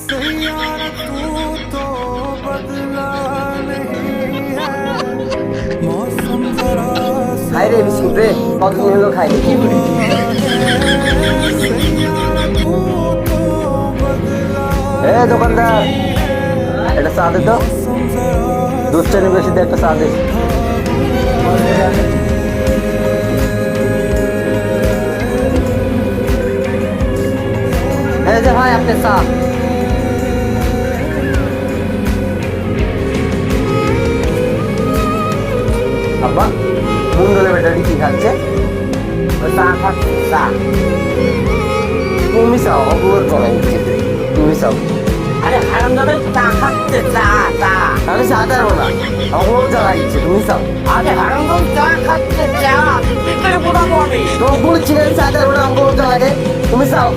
सैयारा तू तो बदला नहीं है मौसम जरा খাই রে বিস্কুট রে, কতদিন হলো খাইনি। सैयारा तू तो बदला এ দোকানদার, একটা চা দে তো, मौसम जरा দুধ চেনি বেশি দে, একটা চা দে। এই যে ভাই আপনার চা। আব্বা, মুন্ডলে বেটারি কি খাচ্ছে? ওই চা খাচ্ছে, চা। তুমি চাও, অপর করা উচিত। তুমি চাও। আরে হারামজাদা চা খাচ্ছে, চা চা। আমি চা দেবো না, অপর জ্বালা দিচ্ছে, তুমি চাও। আরে হারামজাদা চা খাচ্ছে, চা। কি করে বোঝাবো আমি? তো বলছি না চা দেবো না, অপর জ্বালাকে, তুমি চাও।